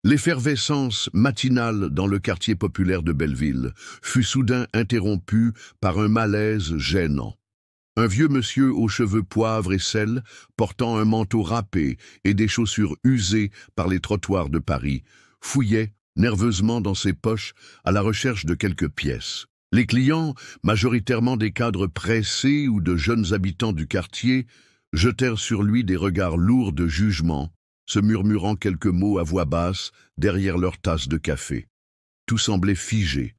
L'effervescence matinale dans le quartier populaire de Belleville fut soudain interrompue par un malaise gênant. Un vieux monsieur aux cheveux poivre et sel, portant un manteau râpé et des chaussures usées par les trottoirs de Paris, fouillait nerveusement dans ses poches à la recherche de quelques pièces. Les clients, majoritairement des cadres pressés ou de jeunes habitants du quartier, jetèrent sur lui des regards lourds de jugement, se murmurant quelques mots à voix basse derrière leur tasse de café. Tout semblait figé,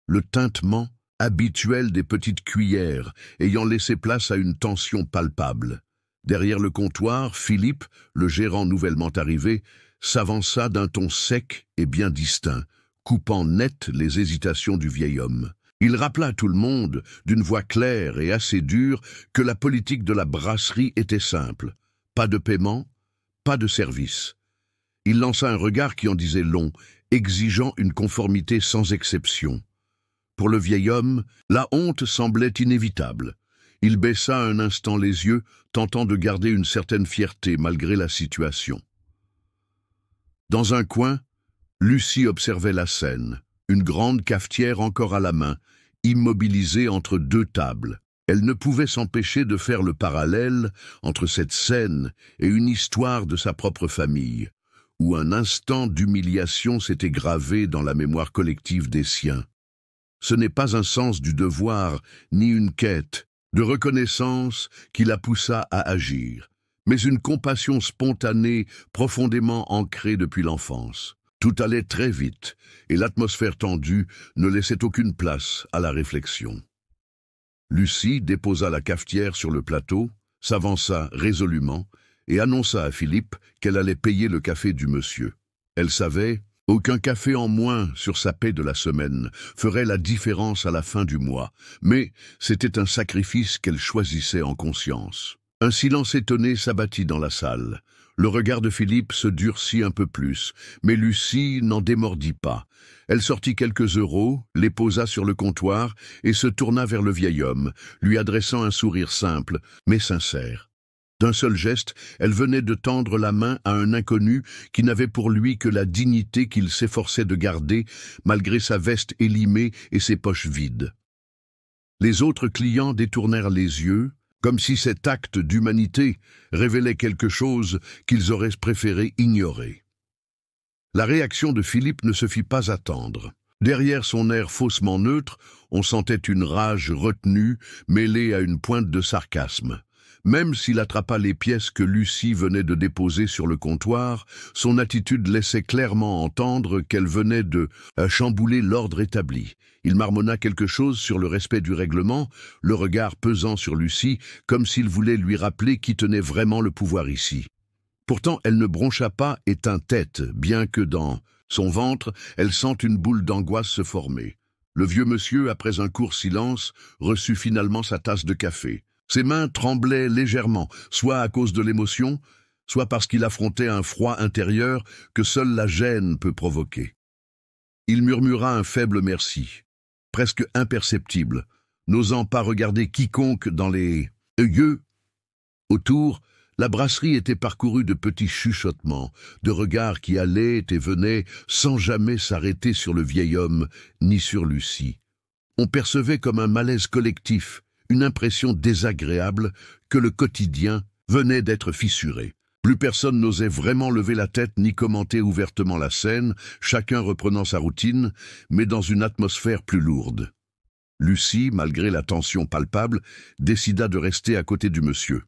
le tintement habituel des petites cuillères ayant laissé place à une tension palpable. Derrière le comptoir, Philippe, le gérant nouvellement arrivé, s'avança d'un ton sec et bien distinct, coupant net les hésitations du vieil homme. Il rappela à tout le monde, d'une voix claire et assez dure, que la politique de la brasserie était simple. Pas de paiement, pas de service. Il lança un regard qui en disait long, exigeant une conformité sans exception. Pour le vieil homme, la honte semblait inévitable. Il baissa un instant les yeux, tentant de garder une certaine fierté malgré la situation. Dans un coin, Lucie observait la scène, une grande cafetière encore à la main, immobilisée entre deux tables. Elle ne pouvait s'empêcher de faire le parallèle entre cette scène et une histoire de sa propre famille, où un instant d'humiliation s'était gravé dans la mémoire collective des siens. Ce n'est pas un sens du devoir, ni une quête de reconnaissance qui la poussa à agir, mais une compassion spontanée profondément ancrée depuis l'enfance. Tout allait très vite, et l'atmosphère tendue ne laissait aucune place à la réflexion. Lucie déposa la cafetière sur le plateau, s'avança résolument et annonça à Philippe qu'elle allait payer le café du monsieur. Elle savait, aucun café en moins sur sa paie de la semaine ferait la différence à la fin du mois, mais c'était un sacrifice qu'elle choisissait en conscience. Un silence étonné s'abattit dans la salle. Le regard de Philippe se durcit un peu plus, mais Lucie n'en démordit pas. Elle sortit quelques euros, les posa sur le comptoir et se tourna vers le vieil homme, lui adressant un sourire simple, mais sincère. D'un seul geste, elle venait de tendre la main à un inconnu qui n'avait pour lui que la dignité qu'il s'efforçait de garder, malgré sa veste élimée et ses poches vides. Les autres clients détournèrent les yeux, comme si cet acte d'humanité révélait quelque chose qu'ils auraient préféré ignorer. La réaction de Philippe ne se fit pas attendre. Derrière son air faussement neutre, on sentait une rage retenue, mêlée à une pointe de sarcasme. Même s'il attrapa les pièces que Lucie venait de déposer sur le comptoir, son attitude laissait clairement entendre qu'elle venait de chambouler l'ordre établi. Il marmonna quelque chose sur le respect du règlement, le regard pesant sur Lucie, comme s'il voulait lui rappeler qui tenait vraiment le pouvoir ici. Pourtant, elle ne broncha pas et tint tête, bien que dans son ventre, elle sent une boule d'angoisse se former. Le vieux monsieur, après un court silence, reçut finalement sa tasse de café. Ses mains tremblaient légèrement, soit à cause de l'émotion, soit parce qu'il affrontait un froid intérieur que seule la gêne peut provoquer. Il murmura un faible merci, presque imperceptible, n'osant pas regarder quiconque dans les yeux. Autour, la brasserie était parcourue de petits chuchotements, de regards qui allaient et venaient sans jamais s'arrêter sur le vieil homme ni sur Lucie. On percevait comme un malaise collectif, une impression désagréable que le quotidien venait d'être fissuré. Plus personne n'osait vraiment lever la tête ni commenter ouvertement la scène, chacun reprenant sa routine, mais dans une atmosphère plus lourde. Lucie, malgré la tension palpable, décida de rester à côté du monsieur.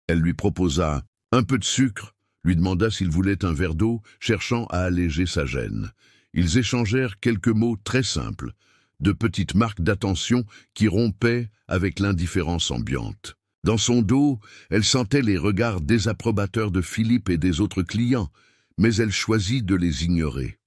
Elle lui proposa un peu de sucre, lui demanda s'il voulait un verre d'eau, cherchant à alléger sa gêne. Ils échangèrent quelques mots très simples, de petites marques d'attention qui rompaient avec l'indifférence ambiante. Dans son dos, elle sentait les regards désapprobateurs de Philippe et des autres clients, mais elle choisit de les ignorer.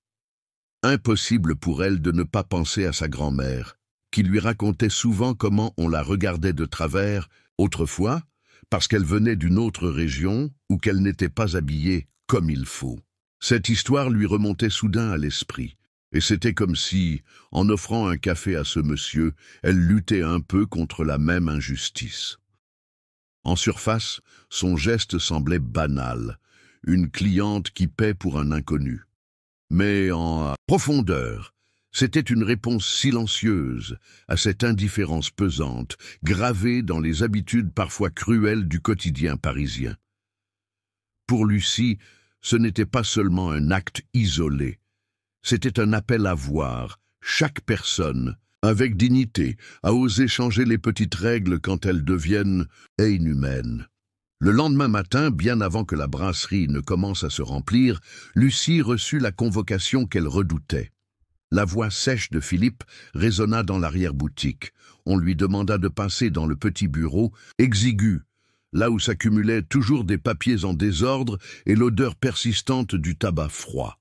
Impossible pour elle de ne pas penser à sa grand-mère, qui lui racontait souvent comment on la regardait de travers, autrefois, parce qu'elle venait d'une autre région ou qu'elle n'était pas habillée comme il faut. Cette histoire lui remontait soudain à l'esprit. Et c'était comme si, en offrant un café à ce monsieur, elle luttait un peu contre la même injustice. En surface, son geste semblait banal, une cliente qui paie pour un inconnu. mais en profondeur. C'était une réponse silencieuse à cette indifférence pesante, gravée dans les habitudes parfois cruelles du quotidien parisien. Pour Lucie, ce n'était pas seulement un acte isolé, c'était un appel à voir chaque personne, avec dignité, à oser changer les petites règles quand elles deviennent inhumaines. Le lendemain matin, bien avant que la brasserie ne commence à se remplir, Lucie reçut la convocation qu'elle redoutait. La voix sèche de Philippe résonna dans l'arrière-boutique. On lui demanda de passer dans le petit bureau, exigu, là où s'accumulaient toujours des papiers en désordre et l'odeur persistante du tabac froid.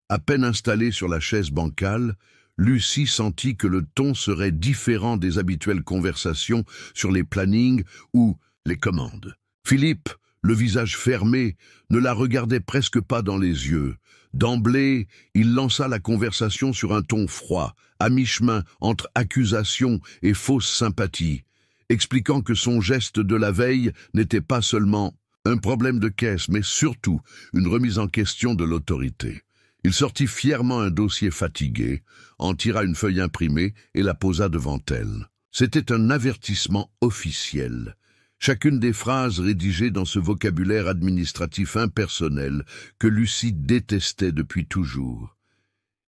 À peine installée sur la chaise bancale, Lucie sentit que le ton serait différent des habituelles conversations sur les plannings ou les commandes. Philippe, le visage fermé, ne la regardait presque pas dans les yeux. D'emblée, il lança la conversation sur un ton froid, à mi-chemin entre accusation et fausse sympathie, expliquant que son geste de la veille n'était pas seulement un problème de caisse, mais surtout une remise en question de l'autorité. Il sortit fièrement un dossier fatigué, en tira une feuille imprimée et la posa devant elle. C'était un avertissement officiel. Chacune des phrases rédigées dans ce vocabulaire administratif impersonnel que Lucie détestait depuis toujours.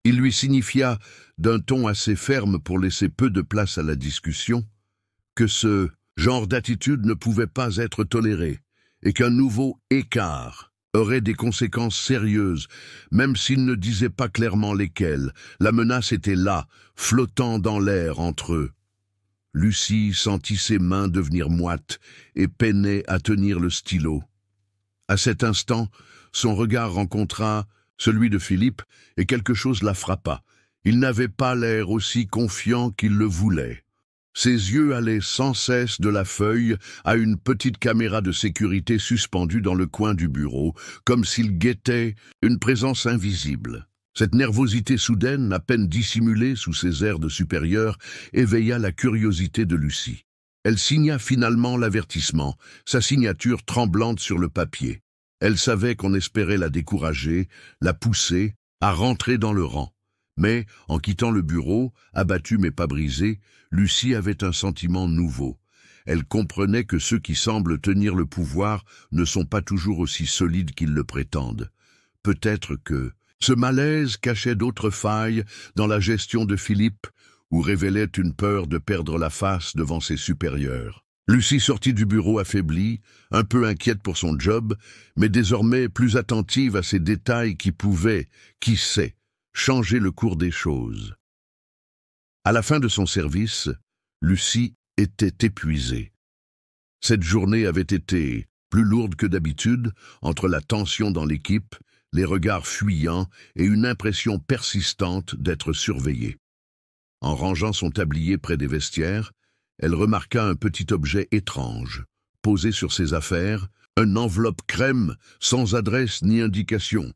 Il lui signifia, d'un ton assez ferme pour laisser peu de place à la discussion, que ce genre d'attitude ne pouvait pas être toléré et qu'un nouveau écart aurait des conséquences sérieuses, même s'il ne disait pas clairement lesquelles. La menace était là, flottant dans l'air entre eux. Lucie sentit ses mains devenir moites et peinait à tenir le stylo. À cet instant, son regard rencontra celui de Philippe et quelque chose la frappa. Il n'avait pas l'air aussi confiant qu'il le voulait. Ses yeux allaient sans cesse de la feuille à une petite caméra de sécurité suspendue dans le coin du bureau, comme s'il guettait une présence invisible. Cette nervosité soudaine, à peine dissimulée sous ses airs de supérieur, éveilla la curiosité de Lucie. Elle signa finalement l'avertissement, sa signature tremblante sur le papier. Elle savait qu'on espérait la décourager, la pousser à rentrer dans le rang. Mais, en quittant le bureau, abattue mais pas brisée, Lucie avait un sentiment nouveau. Elle comprenait que ceux qui semblent tenir le pouvoir ne sont pas toujours aussi solides qu'ils le prétendent. Peut-être que ce malaise cachait d'autres failles dans la gestion de Philippe ou révélait une peur de perdre la face devant ses supérieurs. Lucie sortit du bureau affaiblie, un peu inquiète pour son job, mais désormais plus attentive à ces détails qui pouvaient, qui sait, changer le cours des choses. À la fin de son service, Lucie était épuisée. Cette journée avait été plus lourde que d'habitude, entre la tension dans l'équipe, les regards fuyants et une impression persistante d'être surveillée. En rangeant son tablier près des vestiaires, elle remarqua un petit objet étrange, posé sur ses affaires, une enveloppe crème sans adresse ni indication,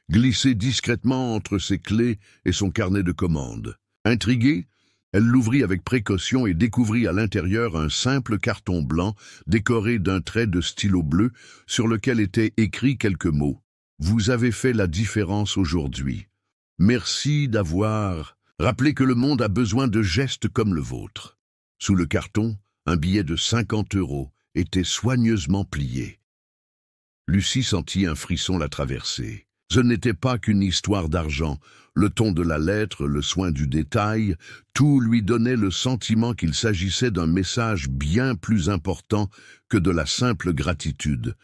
glissée discrètement entre ses clés et son carnet de commandes. Intriguée, elle l'ouvrit avec précaution et découvrit à l'intérieur un simple carton blanc décoré d'un trait de stylo bleu sur lequel étaient écrits quelques mots. « Vous avez fait la différence aujourd'hui. Merci d'avoir rappelé que le monde a besoin de gestes comme le vôtre. » Sous le carton, un billet de 50 € était soigneusement plié. Lucie sentit un frisson la traverser. Ce n'était pas qu'une histoire d'argent. Le ton de la lettre, le soin du détail, tout lui donnait le sentiment qu'il s'agissait d'un message bien plus important que de la simple gratitude.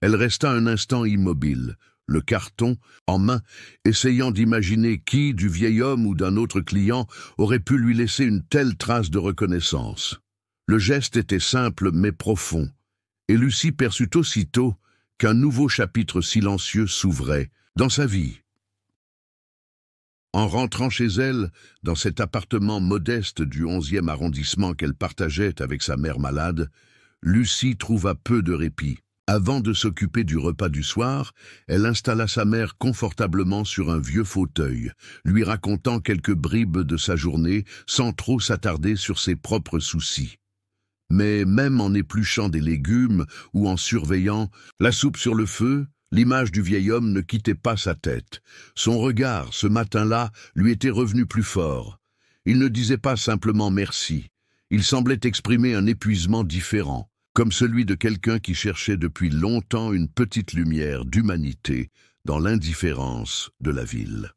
Elle resta un instant immobile, le carton en main, essayant d'imaginer qui, du vieil homme ou d'un autre client, aurait pu lui laisser une telle trace de reconnaissance. Le geste était simple mais profond, et Lucie perçut aussitôt qu'un nouveau chapitre silencieux s'ouvrait dans sa vie. En rentrant chez elle, dans cet appartement modeste du 11e arrondissement qu'elle partageait avec sa mère malade, Lucie trouva peu de répit. Avant de s'occuper du repas du soir, elle installa sa mère confortablement sur un vieux fauteuil, lui racontant quelques bribes de sa journée sans trop s'attarder sur ses propres soucis. Mais même en épluchant des légumes ou en surveillant la soupe sur le feu, L'image du vieil homme ne quittait pas sa tête. Son regard, ce matin-là, lui était revenu plus fort. Il ne disait pas simplement merci. Il semblait exprimer un épuisement différent, comme celui de quelqu'un qui cherchait depuis longtemps une petite lumière d'humanité dans l'indifférence de la ville.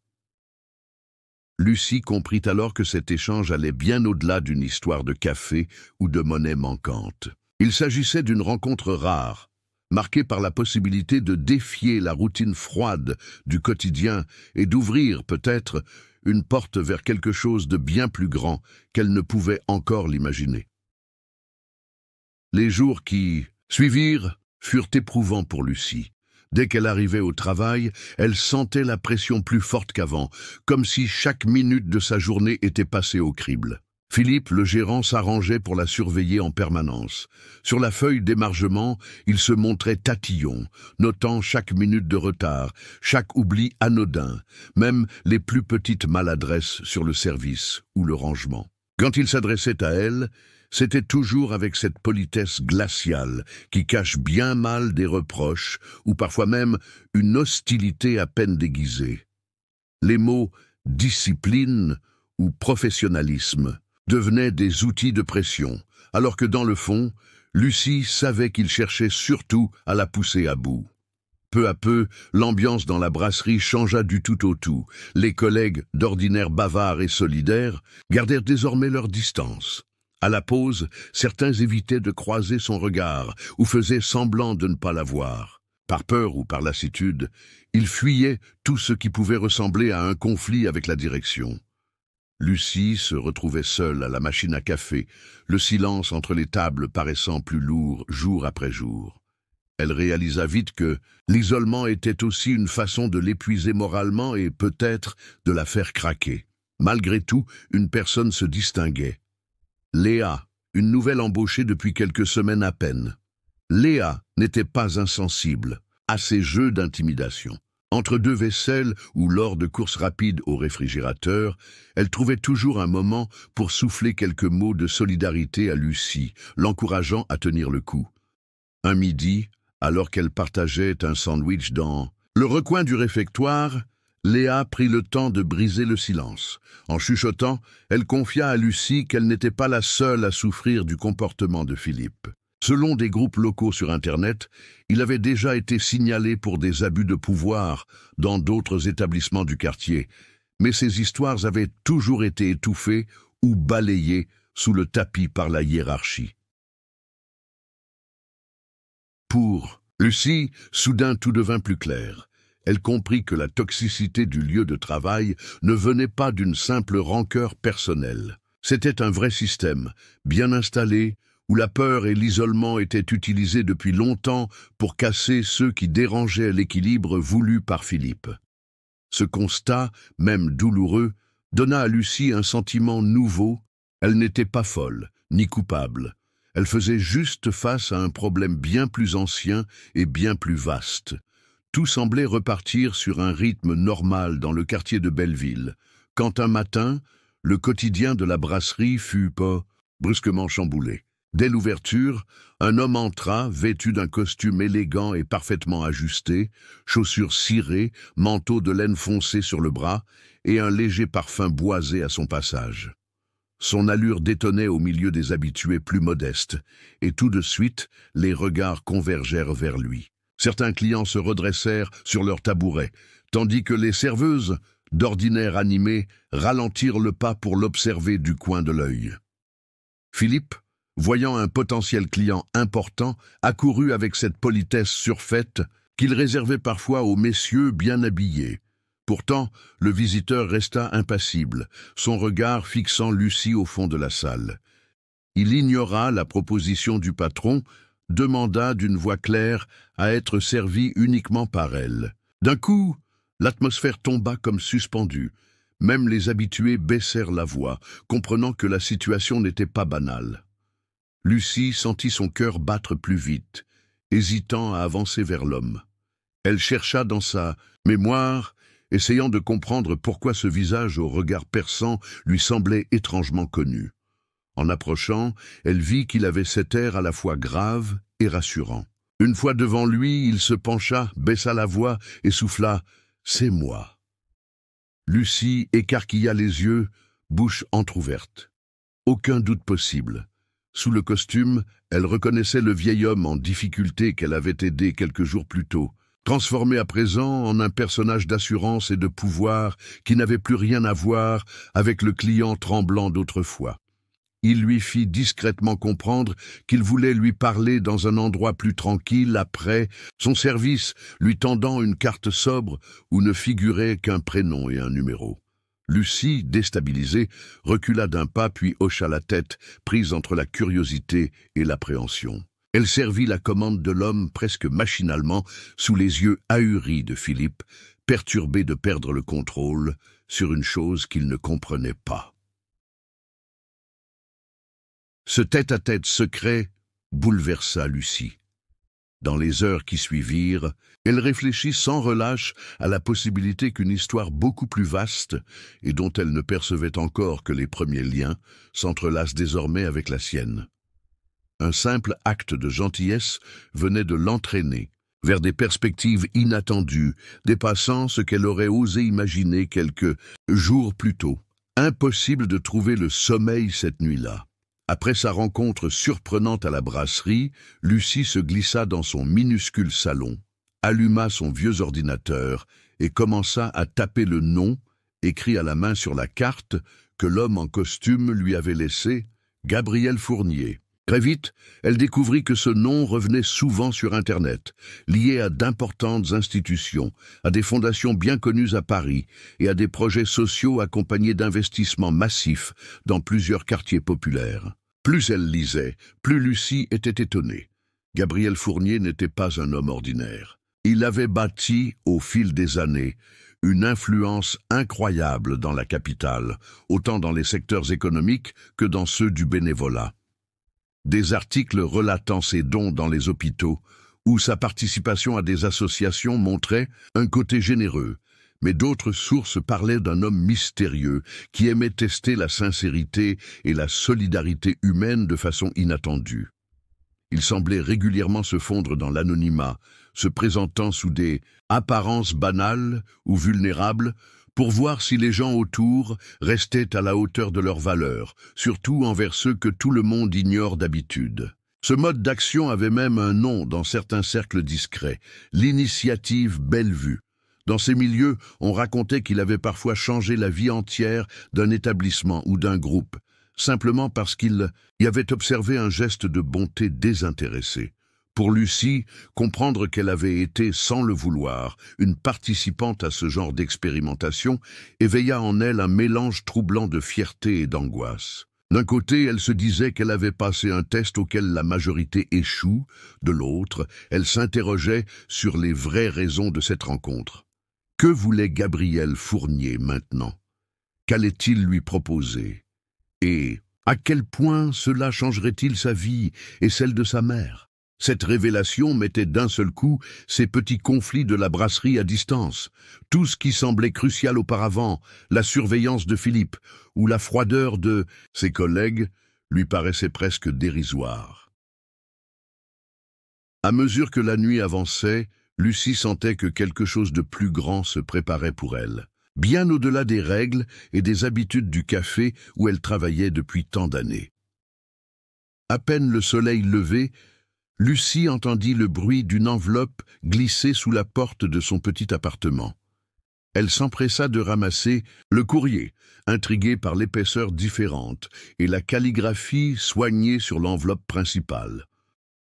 Lucie comprit alors que cet échange allait bien au-delà d'une histoire de café ou de monnaie manquante. Il s'agissait d'une rencontre rare, marquée par la possibilité de défier la routine froide du quotidien et d'ouvrir, peut-être, une porte vers quelque chose de bien plus grand qu'elle ne pouvait encore l'imaginer. Les jours qui suivirent furent éprouvants pour Lucie. Dès qu'elle arrivait au travail, elle sentait la pression plus forte qu'avant, comme si chaque minute de sa journée était passée au crible. Philippe, le gérant, s'arrangeait pour la surveiller en permanence. Sur la feuille d'émargement, il se montrait tatillon, notant chaque minute de retard, chaque oubli anodin, même les plus petites maladresses sur le service ou le rangement. Quand il s'adressait à elle, c'était toujours avec cette politesse glaciale qui cache bien mal des reproches ou parfois même une hostilité à peine déguisée. Les mots « discipline » ou « professionnalisme » devenaient des outils de pression, alors que dans le fond, Lucie savait qu'il cherchait surtout à la pousser à bout. Peu à peu, l'ambiance dans la brasserie changea du tout au tout. Les collègues, d'ordinaire bavards et solidaires, gardèrent désormais leur distance. À la pause, certains évitaient de croiser son regard ou faisaient semblant de ne pas la voir. Par peur ou par lassitude, ils fuyaient tout ce qui pouvait ressembler à un conflit avec la direction. Lucie se retrouvait seule à la machine à café, le silence entre les tables paraissant plus lourd jour après jour. Elle réalisa vite que l'isolement était aussi une façon de l'épuiser moralement et peut-être de la faire craquer. Malgré tout, une personne se distinguait. Léa, une nouvelle embauchée depuis quelques semaines à peine. Léa n'était pas insensible à ces jeux d'intimidation. Entre deux vaisselles ou lors de courses rapides au réfrigérateur, elle trouvait toujours un moment pour souffler quelques mots de solidarité à Lucie, l'encourageant à tenir le coup. Un midi, alors qu'elle partageait un sandwich dans le recoin du réfectoire, Léa prit le temps de briser le silence. En chuchotant, elle confia à Lucie qu'elle n'était pas la seule à souffrir du comportement de Philippe. Selon des groupes locaux sur Internet, il avait déjà été signalé pour des abus de pouvoir dans d'autres établissements du quartier, mais ces histoires avaient toujours été étouffées ou balayées sous le tapis par la hiérarchie. Pour Lucie, soudain tout devint plus clair. Elle comprit que la toxicité du lieu de travail ne venait pas d'une simple rancœur personnelle. C'était un vrai système, bien installé, où la peur et l'isolement étaient utilisés depuis longtemps pour casser ceux qui dérangeaient l'équilibre voulu par Philippe. Ce constat, même douloureux, donna à Lucie un sentiment nouveau. Elle n'était pas folle, ni coupable. Elle faisait juste face à un problème bien plus ancien et bien plus vaste. Tout semblait repartir sur un rythme normal dans le quartier de Belleville, quand un matin, le quotidien de la brasserie fut brusquement chamboulé. Dès l'ouverture, un homme entra, vêtu d'un costume élégant et parfaitement ajusté, chaussures cirées, manteau de laine foncé sur le bras et un léger parfum boisé à son passage. Son allure détonnait au milieu des habitués plus modestes, et tout de suite, les regards convergèrent vers lui. Certains clients se redressèrent sur leurs tabourets, tandis que les serveuses, d'ordinaire animées, ralentirent le pas pour l'observer du coin de l'œil. Philippe, voyant un potentiel client important, accourut avec cette politesse surfaite qu'il réservait parfois aux messieurs bien habillés. Pourtant, le visiteur resta impassible, son regard fixant Lucie au fond de la salle. Il ignora la proposition du patron, demanda d'une voix claire à être servi uniquement par elle. D'un coup, l'atmosphère tomba comme suspendue. Même les habitués baissèrent la voix, comprenant que la situation n'était pas banale. Lucie sentit son cœur battre plus vite, hésitant à avancer vers l'homme. Elle chercha dans sa mémoire, essayant de comprendre pourquoi ce visage au regard perçant lui semblait étrangement connu. En approchant, elle vit qu'il avait cet air à la fois grave et rassurant. Une fois devant lui, il se pencha, baissa la voix et souffla « C'est moi ». Lucie écarquilla les yeux, bouche entr'ouverte. Aucun doute possible. Sous le costume, elle reconnaissait le vieil homme en difficulté qu'elle avait aidé quelques jours plus tôt, transformé à présent en un personnage d'assurance et de pouvoir qui n'avait plus rien à voir avec le client tremblant d'autrefois. Il lui fit discrètement comprendre qu'il voulait lui parler dans un endroit plus tranquille après son service, lui tendant une carte sobre où ne figurait qu'un prénom et un numéro. Lucie, déstabilisée, recula d'un pas puis hocha la tête, prise entre la curiosité et l'appréhension. Elle servit la commande de l'homme presque machinalement, sous les yeux ahuris de Philippe, perturbé de perdre le contrôle sur une chose qu'il ne comprenait pas. Ce tête-à-tête secret bouleversa Lucie. Dans les heures qui suivirent, elle réfléchit sans relâche à la possibilité qu'une histoire beaucoup plus vaste, et dont elle ne percevait encore que les premiers liens, s'entrelace désormais avec la sienne. Un simple acte de gentillesse venait de l'entraîner vers des perspectives inattendues, dépassant ce qu'elle aurait osé imaginer quelques jours plus tôt. Impossible de trouver le sommeil cette nuit-là. Après sa rencontre surprenante à la brasserie, Lucie se glissa dans son minuscule salon, alluma son vieux ordinateur et commença à taper le nom, écrit à la main sur la carte, que l'homme en costume lui avait laissé, Gabriel Fournier. Très vite, elle découvrit que ce nom revenait souvent sur Internet, lié à d'importantes institutions, à des fondations bien connues à Paris et à des projets sociaux accompagnés d'investissements massifs dans plusieurs quartiers populaires. Plus elle lisait, plus Lucie était étonnée. Gabriel Fournier n'était pas un homme ordinaire. Il avait bâti, au fil des années, une influence incroyable dans la capitale, autant dans les secteurs économiques que dans ceux du bénévolat. Des articles relatant ses dons dans les hôpitaux ou sa participation à des associations montraient un côté généreux, mais d'autres sources parlaient d'un homme mystérieux qui aimait tester la sincérité et la solidarité humaine de façon inattendue. Il semblait régulièrement se fondre dans l'anonymat, se présentant sous des apparences banales ou vulnérables pour voir si les gens autour restaient à la hauteur de leurs valeurs, surtout envers ceux que tout le monde ignore d'habitude. Ce mode d'action avait même un nom dans certains cercles discrets, l'initiative Bellevue. Dans ces milieux, on racontait qu'il avait parfois changé la vie entière d'un établissement ou d'un groupe, simplement parce qu'il y avait observé un geste de bonté désintéressé. Pour Lucie, comprendre qu'elle avait été, sans le vouloir, une participante à ce genre d'expérimentation éveilla en elle un mélange troublant de fierté et d'angoisse. D'un côté, elle se disait qu'elle avait passé un test auquel la majorité échoue, de l'autre, elle s'interrogeait sur les vraies raisons de cette rencontre. Que voulait Gabriel Fournier maintenant? Qu'allait-il lui proposer? Et à quel point cela changerait-il sa vie et celle de sa mère? Cette révélation mettait d'un seul coup ces petits conflits de la brasserie à distance. Tout ce qui semblait crucial auparavant, la surveillance de Philippe ou la froideur de ses collègues, lui paraissait presque dérisoire. À mesure que la nuit avançait, Lucie sentait que quelque chose de plus grand se préparait pour elle, bien au-delà des règles et des habitudes du café où elle travaillait depuis tant d'années. À peine le soleil levé, Lucie entendit le bruit d'une enveloppe glisser sous la porte de son petit appartement. Elle s'empressa de ramasser le courrier, intriguée par l'épaisseur différente et la calligraphie soignée sur l'enveloppe principale.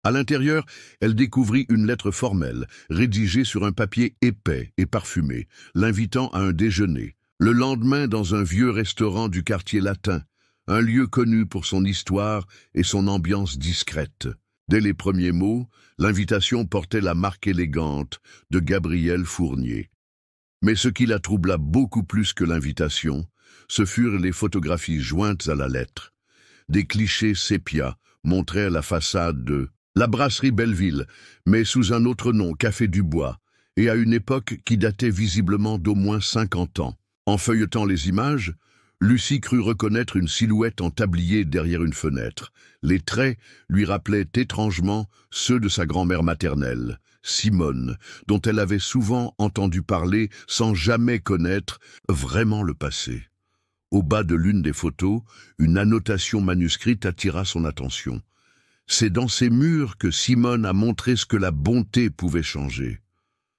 À l'intérieur, elle découvrit une lettre formelle, rédigée sur un papier épais et parfumé, l'invitant à un déjeuner, le lendemain dans un vieux restaurant du quartier latin, un lieu connu pour son histoire et son ambiance discrète. Dès les premiers mots, l'invitation portait la marque élégante de Gabriel Fournier. Mais ce qui la troubla beaucoup plus que l'invitation, ce furent les photographies jointes à la lettre. Des clichés sépia montraient la façade de la brasserie Belleville, mais sous un autre nom, Café du Bois, et à une époque qui datait visiblement d'au moins 50 ans. En feuilletant les images, Lucie crut reconnaître une silhouette en tablier derrière une fenêtre. Les traits lui rappelaient étrangement ceux de sa grand-mère maternelle, Simone, dont elle avait souvent entendu parler sans jamais connaître vraiment le passé. Au bas de l'une des photos, une annotation manuscrite attira son attention. C'est dans ces murs que Simone a montré ce que la bonté pouvait changer.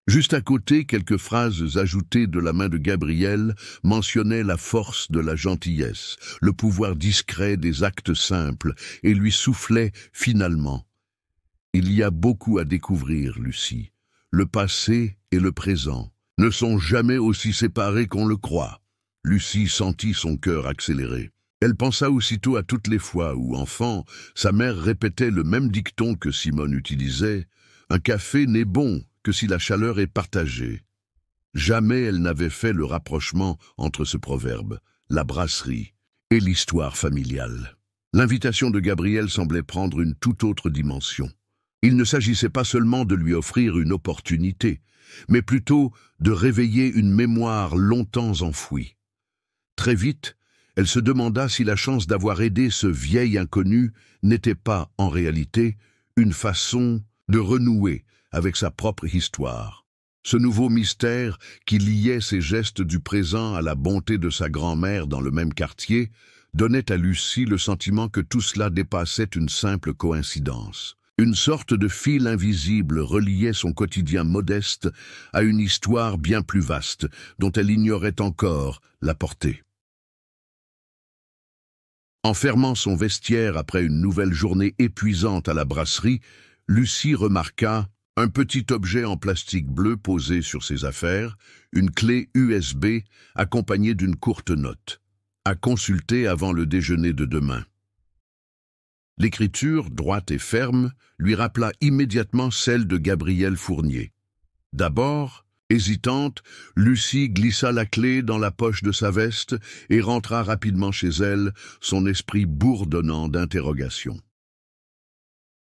Juste à côté, quelques phrases ajoutées de la main de Gabriel mentionnaient la force de la gentillesse, le pouvoir discret des actes simples, et lui soufflaient finalement. Il y a beaucoup à découvrir, Lucie. Le passé et le présent ne sont jamais aussi séparés qu'on le croit. Lucie sentit son cœur accélérer. Elle pensa aussitôt à toutes les fois où, enfant, sa mère répétait le même dicton que Simone utilisait. Un café n'est bon que si la chaleur est partagée. Jamais elle n'avait fait le rapprochement entre ce proverbe, la brasserie et l'histoire familiale. L'invitation de Gabriel semblait prendre une toute autre dimension. Il ne s'agissait pas seulement de lui offrir une opportunité, mais plutôt de réveiller une mémoire longtemps enfouie. Très vite, elle se demanda si la chance d'avoir aidé ce vieil inconnu n'était pas, en réalité, une façon de renouer avec sa propre histoire. Ce nouveau mystère qui liait ses gestes du présent à la bonté de sa grand-mère dans le même quartier donnait à Lucie le sentiment que tout cela dépassait une simple coïncidence. Une sorte de fil invisible reliait son quotidien modeste à une histoire bien plus vaste, dont elle ignorait encore la portée. En fermant son vestiaire après une nouvelle journée épuisante à la brasserie, Lucie remarqua un petit objet en plastique bleu posé sur ses affaires, une clé USB accompagnée d'une courte note, à consulter avant le déjeuner de demain. L'écriture, droite et ferme, lui rappela immédiatement celle de Gabriel Fournier. D'abord, hésitante, Lucie glissa la clé dans la poche de sa veste et rentra rapidement chez elle, son esprit bourdonnant d'interrogations.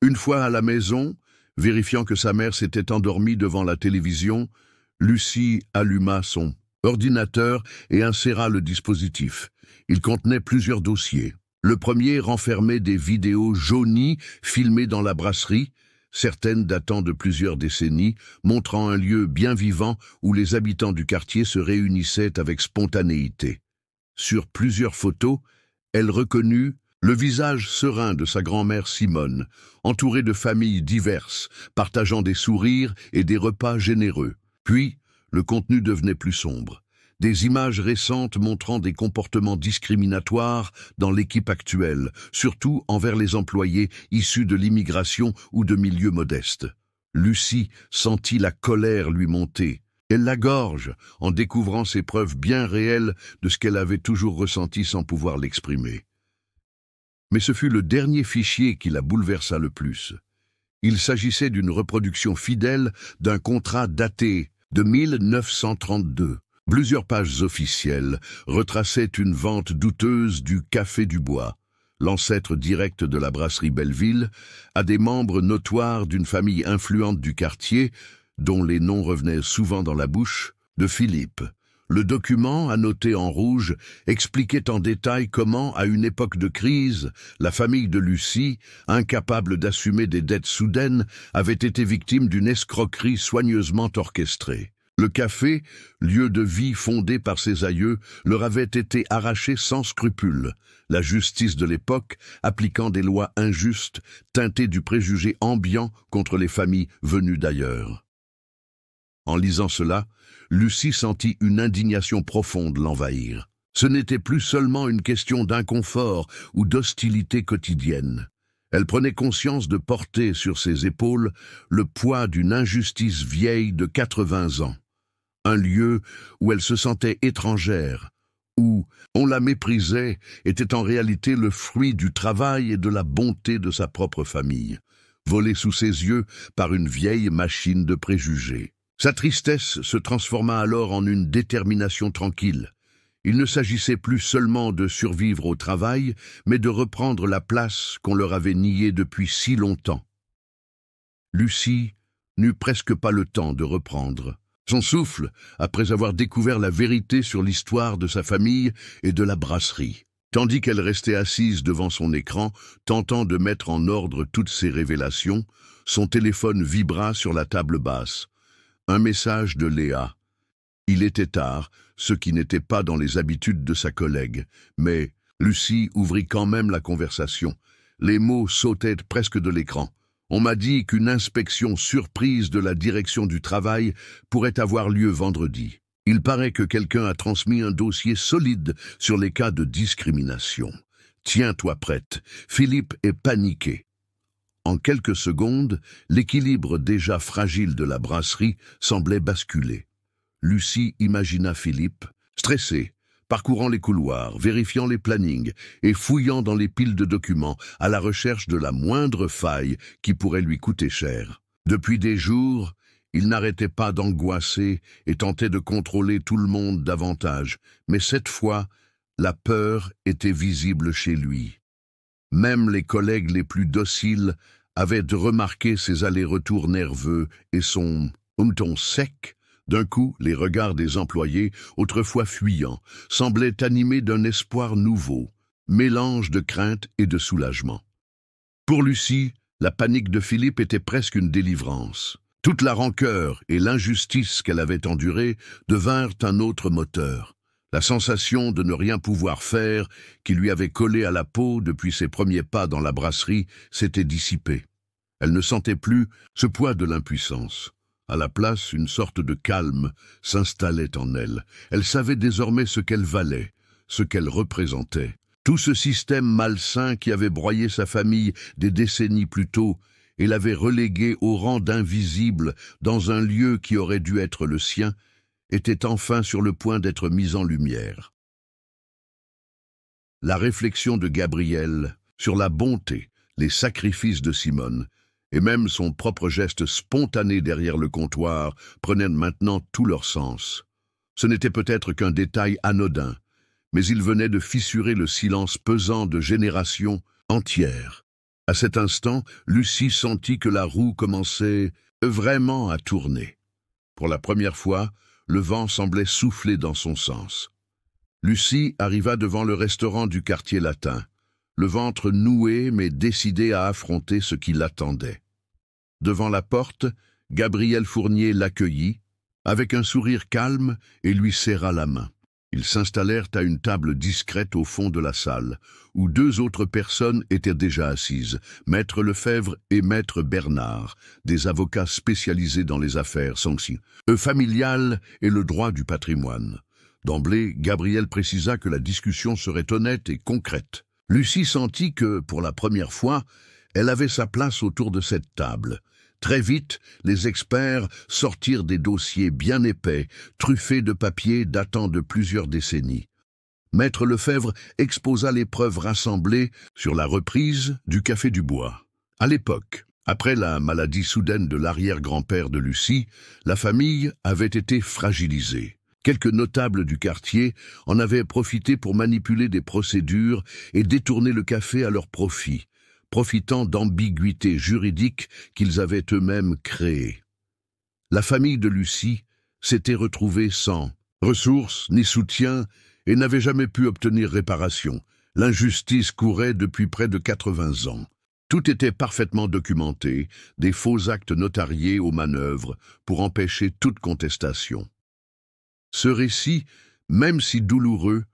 Une fois à la maison, vérifiant que sa mère s'était endormie devant la télévision, Lucie alluma son ordinateur et inséra le dispositif. Il contenait plusieurs dossiers. Le premier renfermait des vidéos jaunies filmées dans la brasserie, certaines datant de plusieurs décennies, montrant un lieu bien vivant où les habitants du quartier se réunissaient avec spontanéité. Sur plusieurs photos, elle reconnut le visage serein de sa grand-mère Simone, entourée de familles diverses, partageant des sourires et des repas généreux. Puis, le contenu devenait plus sombre. Des images récentes montrant des comportements discriminatoires dans l'équipe actuelle, surtout envers les employés issus de l'immigration ou de milieux modestes. Lucie sentit la colère lui monter. Elle la gorge en découvrant ces preuves bien réelles de ce qu'elle avait toujours ressenti sans pouvoir l'exprimer. Mais ce fut le dernier fichier qui la bouleversa le plus. Il s'agissait d'une reproduction fidèle d'un contrat daté de 1932. Plusieurs pages officielles retraçaient une vente douteuse du Café du Bois, l'ancêtre direct de la brasserie Belleville, à des membres notoires d'une famille influente du quartier, dont les noms revenaient souvent dans la bouche, de Philippe. Le document, annoté en rouge, expliquait en détail comment, à une époque de crise, la famille de Lucie, incapable d'assumer des dettes soudaines, avait été victime d'une escroquerie soigneusement orchestrée. Le café, lieu de vie fondé par ses aïeux, leur avait été arraché sans scrupule, la justice de l'époque appliquant des lois injustes, teintées du préjugé ambiant contre les familles venues d'ailleurs. En lisant cela, Lucie sentit une indignation profonde l'envahir. Ce n'était plus seulement une question d'inconfort ou d'hostilité quotidienne. Elle prenait conscience de porter sur ses épaules le poids d'une injustice vieille de 80 ans. Un lieu où elle se sentait étrangère, où on la méprisait, était en réalité le fruit du travail et de la bonté de sa propre famille, volé sous ses yeux par une vieille machine de préjugés. Sa tristesse se transforma alors en une détermination tranquille. Il ne s'agissait plus seulement de survivre au travail, mais de reprendre la place qu'on leur avait niée depuis si longtemps. Lucie n'eut presque pas le temps de reprendre. Son souffle, après avoir découvert la vérité sur l'histoire de sa famille et de la brasserie. Tandis qu'elle restait assise devant son écran, tentant de mettre en ordre toutes ces révélations, son téléphone vibra sur la table basse. Un message de Léa. Il était tard, ce qui n'était pas dans les habitudes de sa collègue, mais Lucie ouvrit quand même la conversation. Les mots sautaient presque de l'écran. On m'a dit qu'une inspection surprise de la direction du travail pourrait avoir lieu vendredi. Il paraît que quelqu'un a transmis un dossier solide sur les cas de discrimination. Tiens-toi prête, Philippe est paniqué. En quelques secondes, l'équilibre déjà fragile de la brasserie semblait basculer. Lucie imagina Philippe, stressé, parcourant les couloirs, vérifiant les plannings et fouillant dans les piles de documents à la recherche de la moindre faille qui pourrait lui coûter cher. Depuis des jours, il n'arrêtait pas d'angoisser et tentait de contrôler tout le monde davantage, mais cette fois, la peur était visible chez lui. Même les collègues les plus dociles avaient remarqué ses allers-retours nerveux et son ton sec. D'un coup, les regards des employés, autrefois fuyants, semblaient animés d'un espoir nouveau, mélange de crainte et de soulagement. Pour Lucie, la panique de Philippe était presque une délivrance. Toute la rancœur et l'injustice qu'elle avait endurée devinrent un autre moteur. La sensation de ne rien pouvoir faire, qui lui avait collé à la peau depuis ses premiers pas dans la brasserie, s'était dissipée. Elle ne sentait plus ce poids de l'impuissance. À la place, une sorte de calme s'installait en elle. Elle savait désormais ce qu'elle valait, ce qu'elle représentait. Tout ce système malsain qui avait broyé sa famille des décennies plus tôt et l'avait reléguée au rang d'invisible dans un lieu qui aurait dû être le sien, était enfin sur le point d'être mis en lumière. La réflexion de Gabriel sur la bonté, les sacrifices de Simone, et même son propre geste spontané derrière le comptoir prenait maintenant tout leur sens. Ce n'était peut-être qu'un détail anodin, mais il venait de fissurer le silence pesant de générations entières. À cet instant, Lucie sentit que la roue commençait vraiment à tourner. Pour la première fois, le vent semblait souffler dans son sens. Lucie arriva devant le restaurant du quartier latin, le ventre noué mais décidé à affronter ce qui l'attendait. Devant la porte, Gabriel Fournier l'accueillit, avec un sourire calme, et lui serra la main. Ils s'installèrent à une table discrète au fond de la salle, où deux autres personnes étaient déjà assises, Maître Lefebvre et Maître Bernard, des avocats spécialisés dans les affaires familiales et le droit du patrimoine. D'emblée, Gabriel précisa que la discussion serait honnête et concrète. Lucie sentit que, pour la première fois, elle avait sa place autour de cette table. Très vite, les experts sortirent des dossiers bien épais, truffés de papiers datant de plusieurs décennies. Maître Lefebvre exposa les preuves rassemblées sur la reprise du Café du Bois. À l'époque, après la maladie soudaine de l'arrière-grand-père de Lucie, la famille avait été fragilisée. Quelques notables du quartier en avaient profité pour manipuler des procédures et détourner le café à leur profit, profitant d'ambiguïtés juridiques qu'ils avaient eux-mêmes créées. La famille de Lucie s'était retrouvée sans ressources ni soutien et n'avait jamais pu obtenir réparation. L'injustice courait depuis près de 80 ans. Tout était parfaitement documenté, des faux actes notariés aux manœuvres pour empêcher toute contestation. Ce récit, même si douloureux,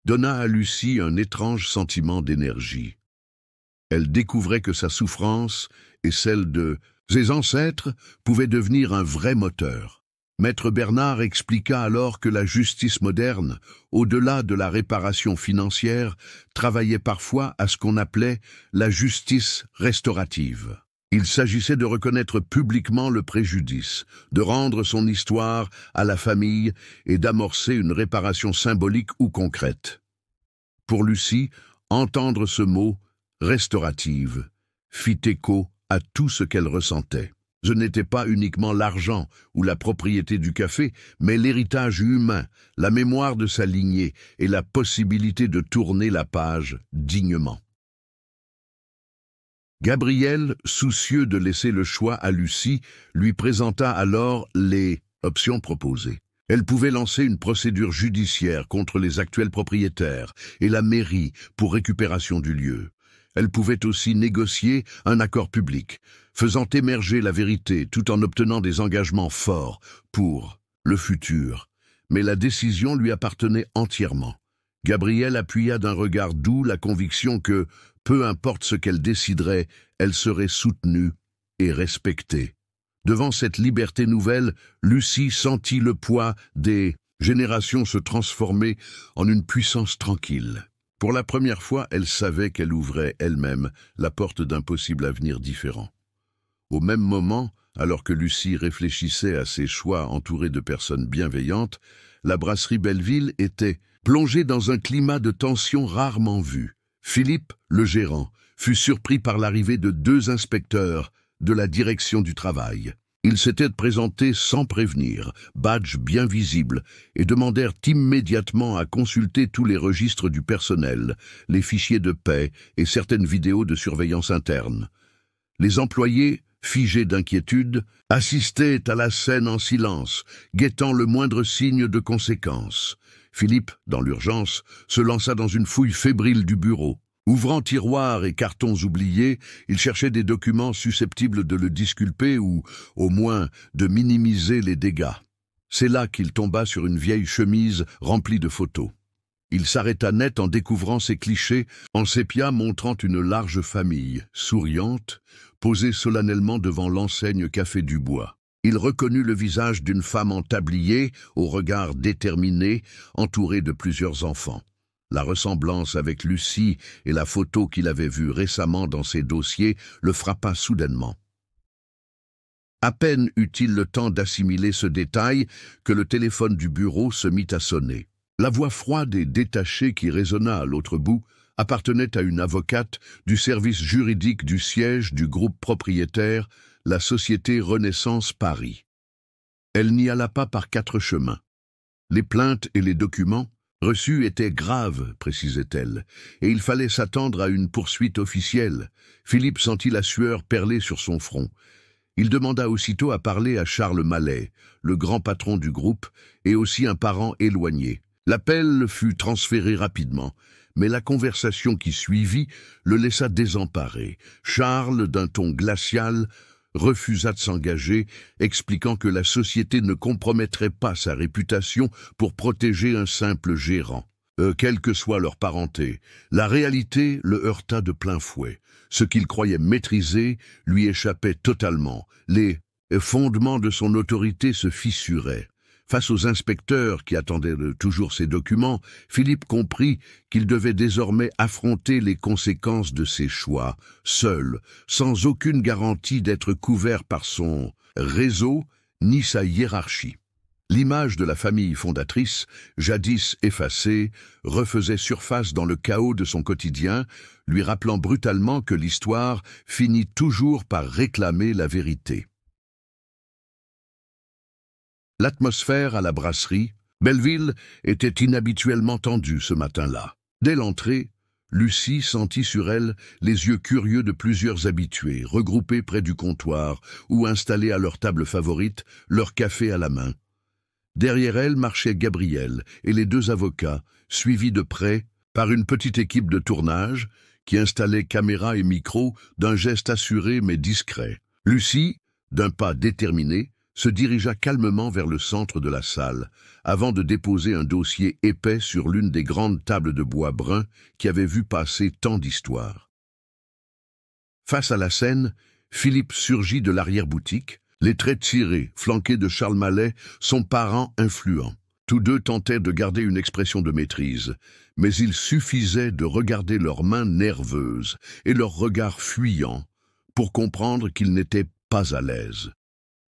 donna à Lucie un étrange sentiment d'énergie. Elle découvrait que sa souffrance et celle de ses ancêtres pouvaient devenir un vrai moteur. Maître Bernard expliqua alors que la justice moderne, au-delà de la réparation financière, travaillait parfois à ce qu'on appelait la justice restaurative. Il s'agissait de reconnaître publiquement le préjudice, de rendre son histoire à la famille et d'amorcer une réparation symbolique ou concrète. Pour Lucie, entendre ce mot « restaurative » fit écho à tout ce qu'elle ressentait. Ce n'était pas uniquement l'argent ou la propriété du café, mais l'héritage humain, la mémoire de sa lignée et la possibilité de tourner la page dignement. Gabriel, soucieux de laisser le choix à Lucie, lui présenta alors les Option proposée. Elle pouvait lancer une procédure judiciaire contre les actuels propriétaires et la mairie pour récupération du lieu. Elle pouvait aussi négocier un accord public, faisant émerger la vérité tout en obtenant des engagements forts pour le futur. Mais la décision lui appartenait entièrement. Gabrielle appuya d'un regard doux la conviction que, peu importe ce qu'elle déciderait, elle serait soutenue et respectée. Devant cette liberté nouvelle, Lucie sentit le poids des générations se transformer en une puissance tranquille. Pour la première fois, elle savait qu'elle ouvrait elle-même la porte d'un possible avenir différent. Au même moment, alors que Lucie réfléchissait à ses choix entourée de personnes bienveillantes, la brasserie Belleville était plongée dans un climat de tension rarement vu. Philippe, le gérant, fut surpris par l'arrivée de 2 inspecteurs de la direction du travail. Ils s'étaient présentés sans prévenir, badge bien visible, et demandèrent immédiatement à consulter tous les registres du personnel, les fichiers de paie et certaines vidéos de surveillance interne. Les employés, figés d'inquiétude, assistaient à la scène en silence, guettant le moindre signe de conséquence. Philippe, dans l'urgence, se lança dans une fouille fébrile du bureau. Ouvrant tiroirs et cartons oubliés, il cherchait des documents susceptibles de le disculper ou, au moins, de minimiser les dégâts. C'est là qu'il tomba sur une vieille chemise remplie de photos. Il s'arrêta net en découvrant ces clichés en sépia montrant une large famille, souriante, posée solennellement devant l'enseigne Café du Bois. Il reconnut le visage d'une femme en tablier, au regard déterminé, entourée de plusieurs enfants. La ressemblance avec Lucie et la photo qu'il avait vue récemment dans ses dossiers le frappa soudainement. À peine eut-il le temps d'assimiler ce détail que le téléphone du bureau se mit à sonner. La voix froide et détachée qui résonna à l'autre bout appartenait à une avocate du service juridique du siège du groupe propriétaire, la société Renaissance Paris. Elle n'y alla pas par 4 chemins. Les plaintes et les documents reçus étaient graves, précisait-elle, et il fallait s'attendre à une poursuite officielle. Philippe sentit la sueur perler sur son front. Il demanda aussitôt à parler à Charles Mallet, le grand patron du groupe, et aussi un parent éloigné. L'appel fut transféré rapidement, mais la conversation qui suivit le laissa désemparé. Charles, d'un ton glacial, refusa de s'engager, expliquant que la société ne compromettrait pas sa réputation pour protéger un simple gérant. Quelle que soit leur parenté, la réalité le heurta de plein fouet. Ce qu'il croyait maîtriser lui échappait totalement. Les fondements de son autorité se fissuraient. Face aux inspecteurs qui attendaient toujours ces documents, Philippe comprit qu'il devait désormais affronter les conséquences de ses choix, seul, sans aucune garantie d'être couvert par son réseau ni sa hiérarchie. L'image de la famille fondatrice, jadis effacée, refaisait surface dans le chaos de son quotidien, lui rappelant brutalement que l'histoire finit toujours par réclamer la vérité. L'atmosphère à la brasserie, Belleville, était inhabituellement tendue ce matin-là. Dès l'entrée, Lucie sentit sur elle les yeux curieux de plusieurs habitués, regroupés près du comptoir ou installés à leur table favorite, leur café à la main. Derrière elle marchaient Gabrielle et les 2 avocats, suivis de près par une petite équipe de tournage qui installait caméra et micro d'un geste assuré mais discret. Lucie, d'un pas déterminé, se dirigea calmement vers le centre de la salle, avant de déposer un dossier épais sur l'une des grandes tables de bois brun qui avait vu passer tant d'histoires. Face à la scène, Philippe surgit de l'arrière-boutique, les traits tirés, flanqué de Charles Mallet, son parent influent. Tous 2 tentaient de garder une expression de maîtrise, mais il suffisait de regarder leurs mains nerveuses et leurs regards fuyants pour comprendre qu'ils n'étaient pas à l'aise.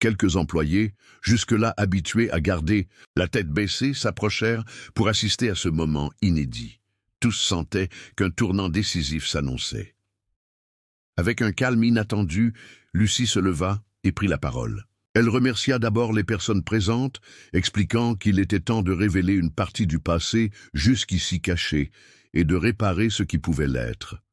Quelques employés, jusque-là habitués à garder la tête baissée, s'approchèrent pour assister à ce moment inédit. Tous sentaient qu'un tournant décisif s'annonçait. Avec un calme inattendu, Lucie se leva et prit la parole. Elle remercia d'abord les personnes présentes, expliquant qu'il était temps de révéler une partie du passé jusqu'ici caché et de réparer ce qui pouvait l'être.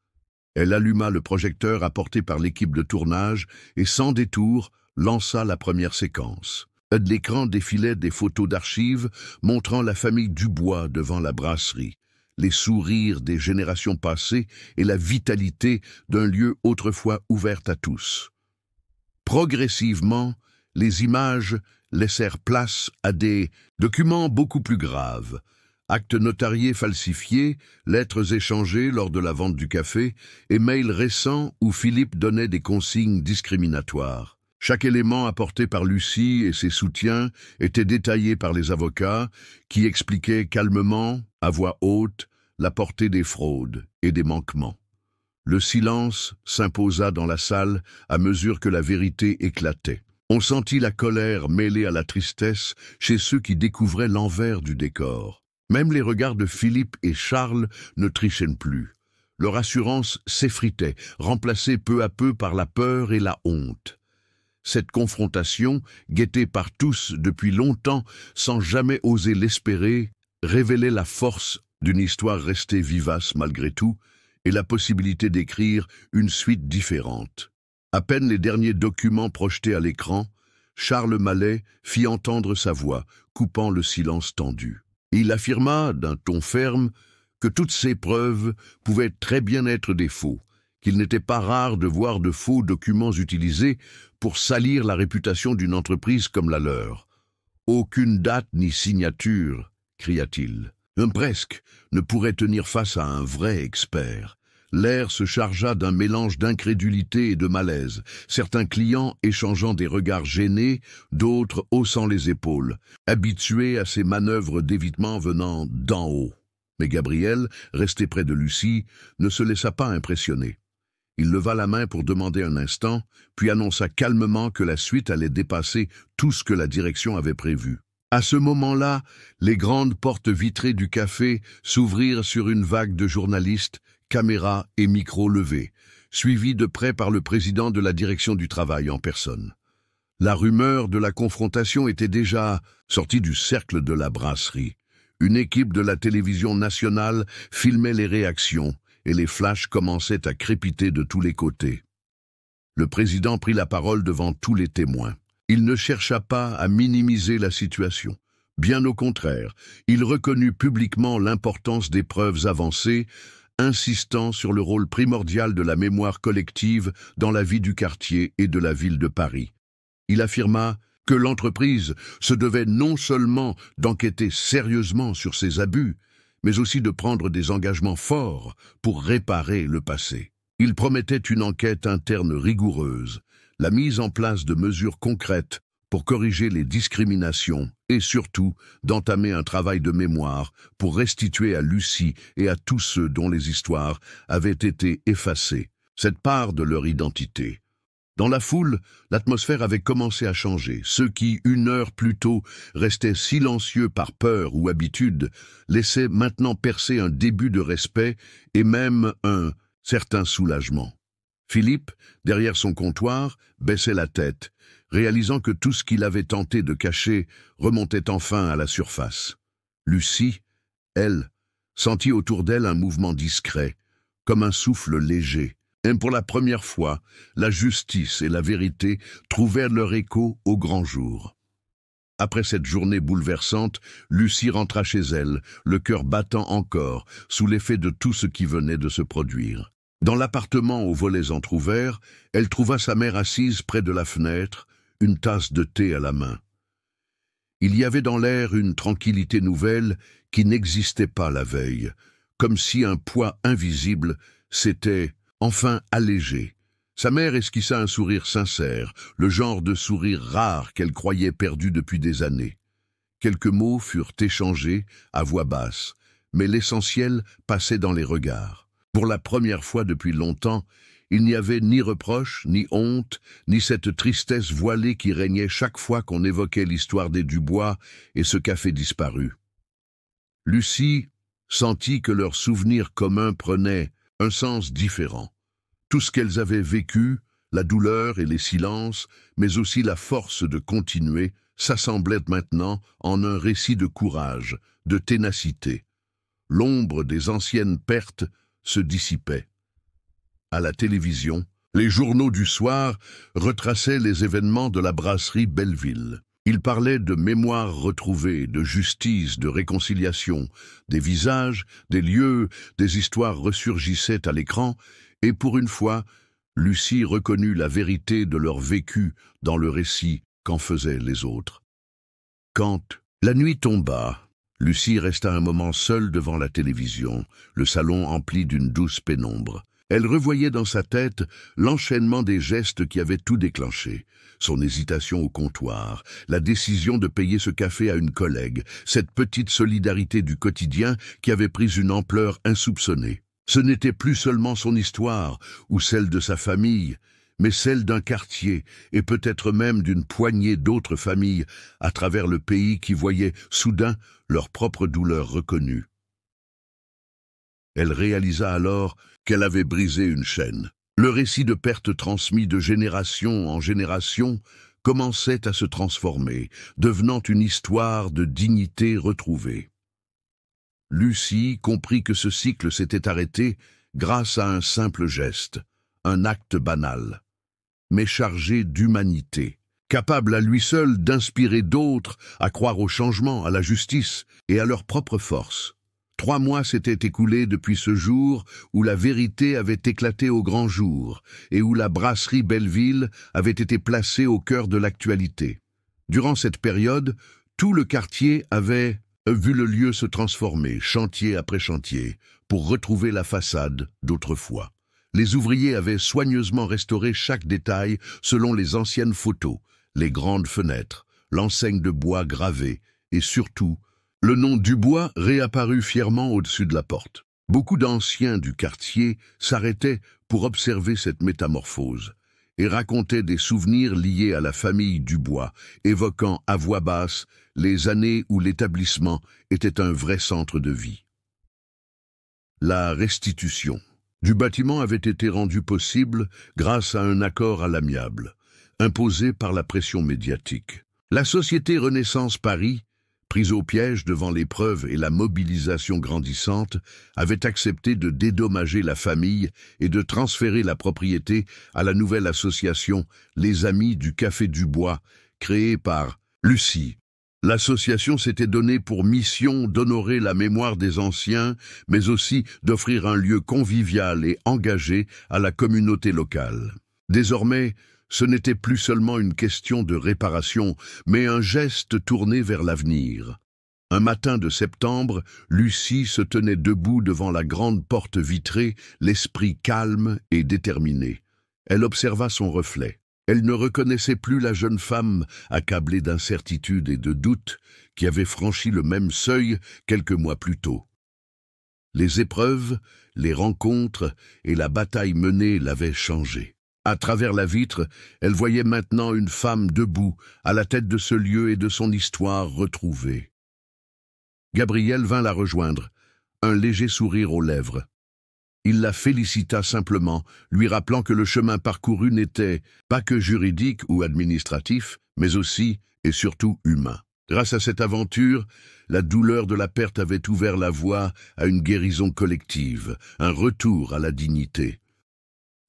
Elle alluma le projecteur apporté par l'équipe de tournage et, sans détour, lança la première séquence. De l'écran défilaient des photos d'archives montrant la famille Dubois devant la brasserie, les sourires des générations passées et la vitalité d'un lieu autrefois ouvert à tous. Progressivement, les images laissèrent place à des documents beaucoup plus graves. Actes notariés falsifiés, lettres échangées lors de la vente du café et mails récents où Philippe donnait des consignes discriminatoires. Chaque élément apporté par Lucie et ses soutiens était détaillé par les avocats qui expliquaient calmement, à voix haute, la portée des fraudes et des manquements. Le silence s'imposa dans la salle à mesure que la vérité éclatait. On sentit la colère mêlée à la tristesse chez ceux qui découvraient l'envers du décor. Même les regards de Philippe et Charles ne trichaient plus. Leur assurance s'effritait, remplacée peu à peu par la peur et la honte. Cette confrontation, guettée par tous depuis longtemps sans jamais oser l'espérer, révélait la force d'une histoire restée vivace malgré tout et la possibilité d'écrire une suite différente. À peine les derniers documents projetés à l'écran, Charles Mallet fit entendre sa voix, coupant le silence tendu. Il affirma, d'un ton ferme, que toutes ces preuves pouvaient très bien être des faux, qu'il n'était pas rare de voir de faux documents utilisés pour salir la réputation d'une entreprise comme la leur. « Aucune date ni signature », cria-t-il. Un presque ne pourrait tenir face à un vrai expert. L'air se chargea d'un mélange d'incrédulité et de malaise, certains clients échangeant des regards gênés, d'autres haussant les épaules, habitués à ces manœuvres d'évitement venant d'en haut. Mais Gabriel, resté près de Lucie, ne se laissa pas impressionner. Il leva la main pour demander un instant, puis annonça calmement que la suite allait dépasser tout ce que la direction avait prévu. À ce moment-là, les grandes portes vitrées du café s'ouvrirent sur une vague de journalistes, caméras et micros levés, suivis de près par le président de la direction du travail en personne. La rumeur de la confrontation était déjà sortie du cercle de la brasserie. Une équipe de la télévision nationale filmait les réactions et les flashs commençaient à crépiter de tous les côtés. Le président prit la parole devant tous les témoins. Il ne chercha pas à minimiser la situation. Bien au contraire, il reconnut publiquement l'importance des preuves avancées, insistant sur le rôle primordial de la mémoire collective dans la vie du quartier et de la ville de Paris. Il affirma que l'entreprise se devait non seulement d'enquêter sérieusement sur ces abus, mais aussi de prendre des engagements forts pour réparer le passé. Il promettait une enquête interne rigoureuse, la mise en place de mesures concrètes pour corriger les discriminations et surtout d'entamer un travail de mémoire pour restituer à Lucie et à tous ceux dont les histoires avaient été effacées cette part de leur identité. Dans la foule, l'atmosphère avait commencé à changer. Ceux qui, une heure plus tôt, restaient silencieux par peur ou habitude, laissaient maintenant percer un début de respect et même un certain soulagement. Philippe, derrière son comptoir, baissait la tête, réalisant que tout ce qu'il avait tenté de cacher remontait enfin à la surface. Lucie, elle, sentit autour d'elle un mouvement discret, comme un souffle léger. Et pour la première fois, la justice et la vérité trouvèrent leur écho au grand jour. Après cette journée bouleversante, Lucie rentra chez elle, le cœur battant encore, sous l'effet de tout ce qui venait de se produire. Dans l'appartement aux volets entr'ouverts, elle trouva sa mère assise près de la fenêtre, une tasse de thé à la main. Il y avait dans l'air une tranquillité nouvelle qui n'existait pas la veille, comme si un poids invisible s'était enfin allégé. Sa mère esquissa un sourire sincère, le genre de sourire rare qu'elle croyait perdu depuis des années. Quelques mots furent échangés à voix basse, mais l'essentiel passait dans les regards. Pour la première fois depuis longtemps, il n'y avait ni reproche, ni honte, ni cette tristesse voilée qui régnait chaque fois qu'on évoquait l'histoire des Dubois et ce café disparu. Lucie sentit que leur souvenir commun prenait un sens différent. Tout ce qu'elles avaient vécu, la douleur et les silences, mais aussi la force de continuer, s'assemblaient maintenant en un récit de courage, de ténacité. L'ombre des anciennes pertes se dissipait. À la télévision, les journaux du soir retraçaient les événements de la brasserie Belleville. Il parlait de mémoire retrouvée, de justice, de réconciliation. Des visages, des lieux, des histoires ressurgissaient à l'écran, et pour une fois, Lucie reconnut la vérité de leur vécu dans le récit qu'en faisaient les autres. Quand la nuit tomba, Lucie resta un moment seule devant la télévision, le salon empli d'une douce pénombre. Elle revoyait dans sa tête l'enchaînement des gestes qui avaient tout déclenché. Son hésitation au comptoir, la décision de payer ce café à une collègue, cette petite solidarité du quotidien qui avait pris une ampleur insoupçonnée. Ce n'était plus seulement son histoire ou celle de sa famille, mais celle d'un quartier et peut-être même d'une poignée d'autres familles à travers le pays qui voyaient soudain leur propre douleur reconnue. Elle réalisa alors qu'elle avait brisé une chaîne. Le récit de perte transmis de génération en génération commençait à se transformer, devenant une histoire de dignité retrouvée. Lucie comprit que ce cycle s'était arrêté grâce à un simple geste, un acte banal, mais chargé d'humanité, capable à lui seul d'inspirer d'autres à croire au changement, à la justice et à leur propre force. 3 mois s'étaient écoulés depuis ce jour où la vérité avait éclaté au grand jour et où la brasserie Belleville avait été placée au cœur de l'actualité. Durant cette période, tout le quartier avait vu le lieu se transformer, chantier après chantier, pour retrouver la façade d'autrefois. Les ouvriers avaient soigneusement restauré chaque détail selon les anciennes photos, les grandes fenêtres, l'enseigne de bois gravée et surtout, le nom Dubois réapparut fièrement au-dessus de la porte. Beaucoup d'anciens du quartier s'arrêtaient pour observer cette métamorphose et racontaient des souvenirs liés à la famille Dubois, évoquant à voix basse les années où l'établissement était un vrai centre de vie. La restitution du bâtiment avait été rendue possible grâce à un accord à l'amiable, imposé par la pression médiatique. La société Renaissance Paris, prise au piège devant l'épreuve et la mobilisation grandissante, avait accepté de dédommager la famille et de transférer la propriété à la nouvelle association Les Amis du Café Dubois, créée par Lucie. L'association s'était donnée pour mission d'honorer la mémoire des anciens, mais aussi d'offrir un lieu convivial et engagé à la communauté locale. Désormais, ce n'était plus seulement une question de réparation, mais un geste tourné vers l'avenir. Un matin de septembre, Lucie se tenait debout devant la grande porte vitrée, l'esprit calme et déterminé. Elle observa son reflet. Elle ne reconnaissait plus la jeune femme accablée d'incertitude et de doute qui avait franchi le même seuil quelques mois plus tôt. Les épreuves, les rencontres et la bataille menée l'avaient changée. À travers la vitre, elle voyait maintenant une femme debout, à la tête de ce lieu et de son histoire retrouvée. Gabriel vint la rejoindre, un léger sourire aux lèvres. Il la félicita simplement, lui rappelant que le chemin parcouru n'était pas que juridique ou administratif, mais aussi et surtout humain. Grâce à cette aventure, la douleur de la perte avait ouvert la voie à une guérison collective, un retour à la dignité.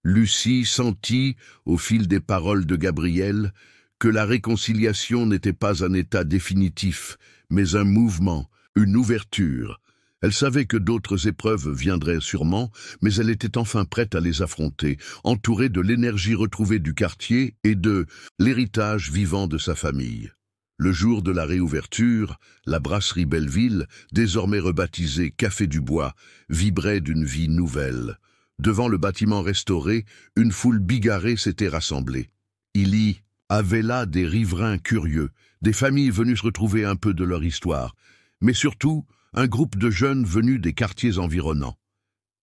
Lucie sentit, au fil des paroles de Gabriel, que la réconciliation n'était pas un état définitif, mais un mouvement, une ouverture. Elle savait que d'autres épreuves viendraient sûrement, mais elle était enfin prête à les affronter, entourée de l'énergie retrouvée du quartier et de l'héritage vivant de sa famille. Le jour de la réouverture, la brasserie Belleville, désormais rebaptisée Café Dubois, vibrait d'une vie nouvelle. Devant le bâtiment restauré, une foule bigarrée s'était rassemblée. Il y avait là des riverains curieux, des familles venues se retrouver un peu de leur histoire, mais surtout un groupe de jeunes venus des quartiers environnants.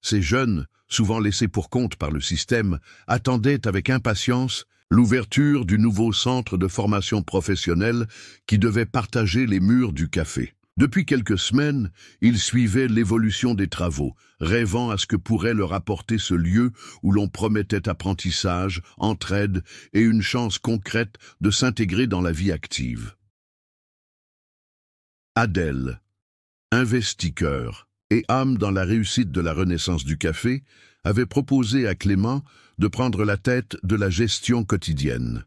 Ces jeunes, souvent laissés pour compte par le système, attendaient avec impatience l'ouverture du nouveau centre de formation professionnelle qui devait partager les murs du café. Depuis quelques semaines, ils suivaient l'évolution des travaux, rêvant à ce que pourrait leur apporter ce lieu où l'on promettait apprentissage, entraide et une chance concrète de s'intégrer dans la vie active. Adèle, investisseur et âme dans la réussite de la renaissance du café, avait proposé à Clément de prendre la tête de la gestion quotidienne.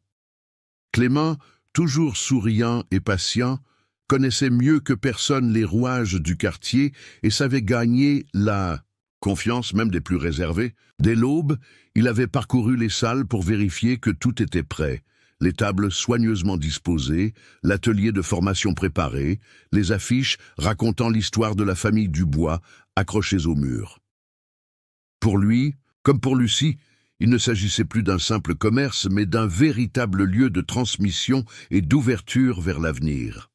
Clément, toujours souriant et patient, connaissait mieux que personne les rouages du quartier et savait gagner la confiance même des plus réservés. Dès l'aube, il avait parcouru les salles pour vérifier que tout était prêt. Les tables soigneusement disposées, l'atelier de formation préparé, les affiches racontant l'histoire de la famille Dubois accrochées au mur. Pour lui, comme pour Lucie, il ne s'agissait plus d'un simple commerce, mais d'un véritable lieu de transmission et d'ouverture vers l'avenir.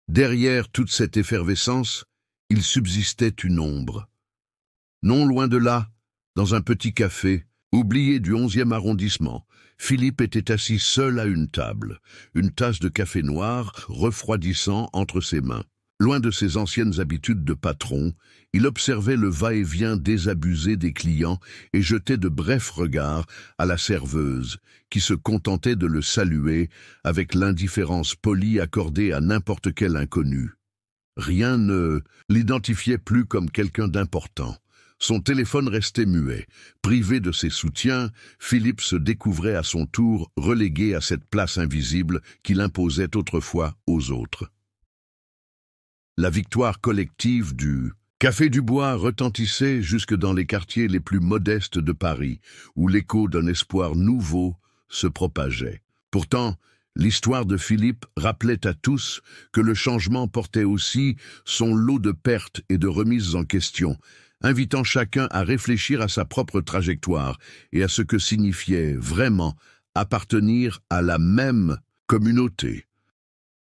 Derrière toute cette effervescence, il subsistait une ombre. Non loin de là, dans un petit café, oublié du 11e arrondissement, Philippe était assis seul à une table, une tasse de café noir refroidissant entre ses mains. Loin de ses anciennes habitudes de patron, il observait le va-et-vient désabusé des clients et jetait de brefs regards à la serveuse, qui se contentait de le saluer avec l'indifférence polie accordée à n'importe quel inconnu. Rien ne l'identifiait plus comme quelqu'un d'important. Son téléphone restait muet. Privé de ses soutiens, Philippe se découvrait à son tour relégué à cette place invisible qu'il imposait autrefois aux autres. La victoire collective du Café Dubois retentissait jusque dans les quartiers les plus modestes de Paris, où l'écho d'un espoir nouveau se propageait. Pourtant, l'histoire de Philippe rappelait à tous que le changement portait aussi son lot de pertes et de remises en question, invitant chacun à réfléchir à sa propre trajectoire et à ce que signifiait vraiment appartenir à la même communauté.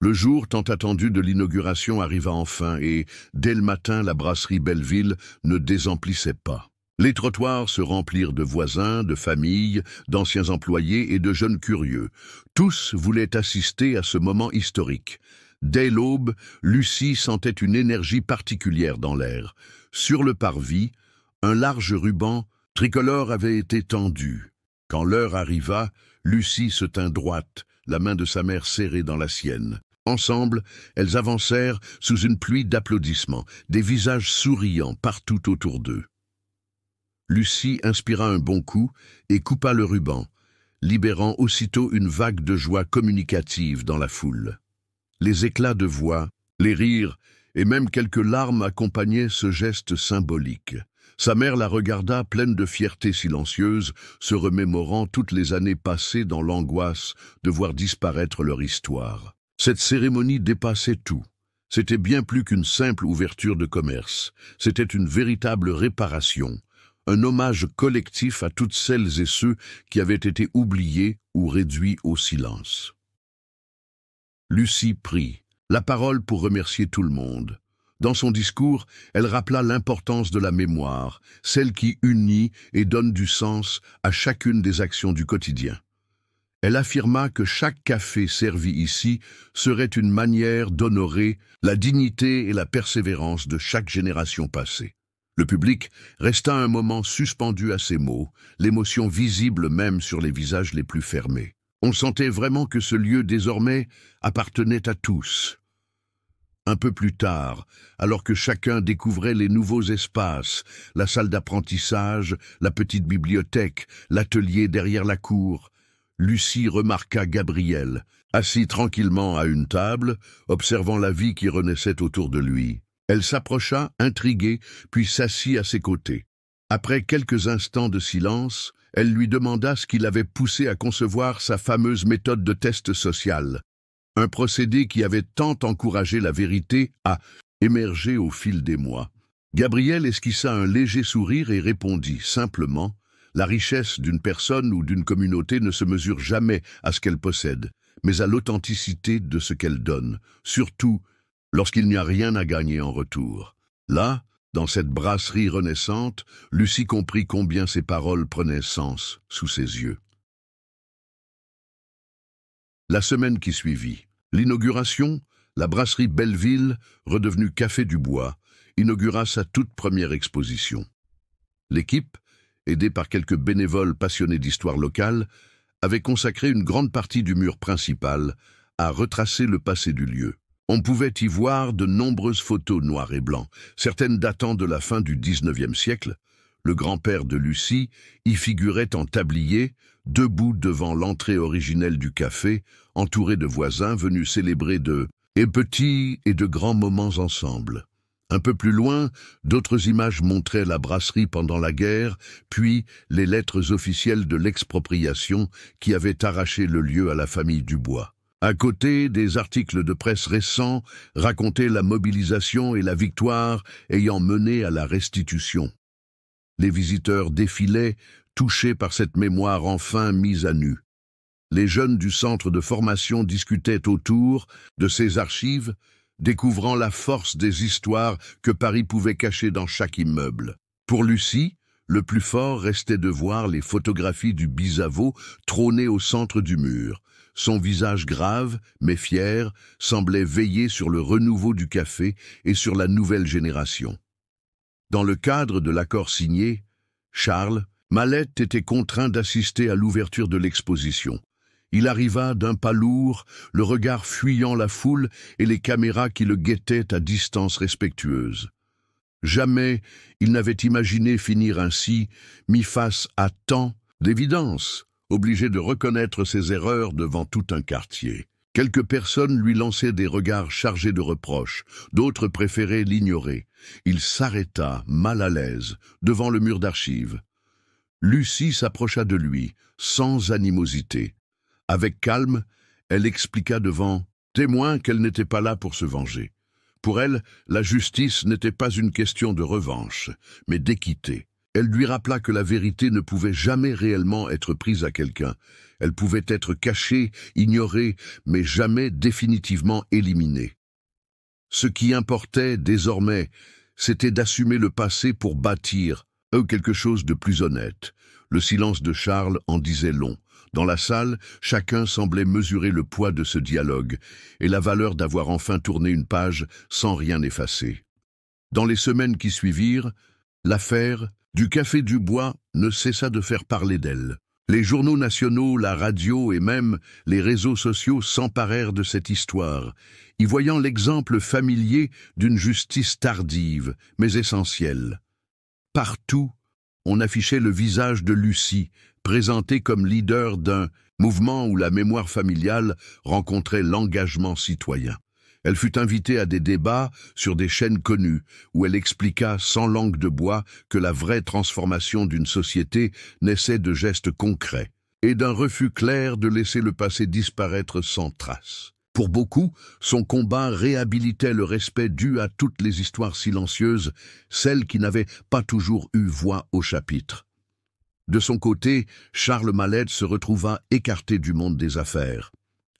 Le jour tant attendu de l'inauguration arriva enfin et, dès le matin, la brasserie Belleville ne désemplissait pas. Les trottoirs se remplirent de voisins, de familles, d'anciens employés et de jeunes curieux. Tous voulaient assister à ce moment historique. Dès l'aube, Lucie sentait une énergie particulière dans l'air. Sur le parvis, un large ruban tricolore avait été tendu. Quand l'heure arriva, Lucie se tint droite, la main de sa mère serrée dans la sienne. Ensemble, elles avancèrent sous une pluie d'applaudissements, des visages souriants partout autour d'eux. Lucie inspira un bon coup et coupa le ruban, libérant aussitôt une vague de joie communicative dans la foule. Les éclats de voix, les rires et même quelques larmes accompagnaient ce geste symbolique. Sa mère la regarda pleine de fierté silencieuse, se remémorant toutes les années passées dans l'angoisse de voir disparaître leur histoire. Cette cérémonie dépassait tout. C'était bien plus qu'une simple ouverture de commerce. C'était une véritable réparation, un hommage collectif à toutes celles et ceux qui avaient été oubliés ou réduits au silence. Lucie prit la parole pour remercier tout le monde. Dans son discours, elle rappela l'importance de la mémoire, celle qui unit et donne du sens à chacune des actions du quotidien. Elle affirma que chaque café servi ici serait une manière d'honorer la dignité et la persévérance de chaque génération passée. Le public resta un moment suspendu à ces mots, l'émotion visible même sur les visages les plus fermés. On sentait vraiment que ce lieu désormais appartenait à tous. Un peu plus tard, alors que chacun découvrait les nouveaux espaces, la salle d'apprentissage, la petite bibliothèque, l'atelier derrière la cour, Lucie remarqua Gabriel, assis tranquillement à une table, observant la vie qui renaissait autour de lui. Elle s'approcha, intriguée, puis s'assit à ses côtés. Après quelques instants de silence, elle lui demanda ce qui l'avait poussé à concevoir sa fameuse méthode de test social, un procédé qui avait tant encouragé la vérité à émerger au fil des mois. Gabriel esquissa un léger sourire et répondit simplement: « La richesse d'une personne ou d'une communauté ne se mesure jamais à ce qu'elle possède, mais à l'authenticité de ce qu'elle donne, surtout lorsqu'il n'y a rien à gagner en retour. » Là, dans cette brasserie renaissante, Lucie comprit combien ses paroles prenaient sens sous ses yeux. La semaine qui suivit, l'inauguration, la brasserie Belleville, redevenue Café Dubois, inaugura sa toute première exposition. L'équipe, aidée par quelques bénévoles passionnés d'histoire locale, avait consacré une grande partie du mur principal à retracer le passé du lieu. On pouvait y voir de nombreuses photos noires et blancs, certaines datant de la fin du XIXe siècle, le grand-père de Lucie, y figurait en tablier, debout devant l'entrée originelle du café, entouré de voisins venus célébrer de petits et de grands moments ensemble. Un peu plus loin, d'autres images montraient la brasserie pendant la guerre, puis les lettres officielles de l'expropriation qui avaient arraché le lieu à la famille Dubois. À côté, des articles de presse récents racontaient la mobilisation et la victoire ayant mené à la restitution. Les visiteurs défilaient, touchés par cette mémoire enfin mise à nu. Les jeunes du centre de formation discutaient autour de ces archives, découvrant la force des histoires que Paris pouvait cacher dans chaque immeuble. Pour Lucie, le plus fort restait de voir les photographies du Bizavo trôner au centre du mur. Son visage grave, mais fier, semblait veiller sur le renouveau du café et sur la nouvelle génération. Dans le cadre de l'accord signé, Charles Mallette était contraint d'assister à l'ouverture de l'exposition. Il arriva d'un pas lourd, le regard fuyant la foule et les caméras qui le guettaient à distance respectueuse. Jamais il n'avait imaginé finir ainsi, mis face à tant d'évidence, obligé de reconnaître ses erreurs devant tout un quartier. Quelques personnes lui lançaient des regards chargés de reproches, d'autres préféraient l'ignorer. Il s'arrêta, mal à l'aise, devant le mur d'archives. Lucie s'approcha de lui, sans animosité. Avec calme, elle expliqua devant témoins qu'elle n'était pas là pour se venger. Pour elle, la justice n'était pas une question de revanche, mais d'équité. Elle lui rappela que la vérité ne pouvait jamais réellement être prise à quelqu'un. Elle pouvait être cachée, ignorée, mais jamais définitivement éliminée. Ce qui importait désormais, c'était d'assumer le passé pour bâtir quelque chose de plus honnête. Le silence de Charles en disait long. Dans la salle, chacun semblait mesurer le poids de ce dialogue et la valeur d'avoir enfin tourné une page sans rien effacer. Dans les semaines qui suivirent, l'affaire du Café Dubois ne cessa de faire parler d'elle. Les journaux nationaux, la radio et même les réseaux sociaux s'emparèrent de cette histoire, y voyant l'exemple familier d'une justice tardive, mais essentielle. Partout, on affichait le visage de Lucie, présentée comme leader d'un mouvement où la mémoire familiale rencontrait l'engagement citoyen. Elle fut invitée à des débats sur des chaînes connues, où elle expliqua sans langue de bois que la vraie transformation d'une société naissait de gestes concrets et d'un refus clair de laisser le passé disparaître sans trace. Pour beaucoup, son combat réhabilitait le respect dû à toutes les histoires silencieuses, celles qui n'avaient pas toujours eu voix au chapitre. De son côté, Charles Mallette se retrouva écarté du monde des affaires.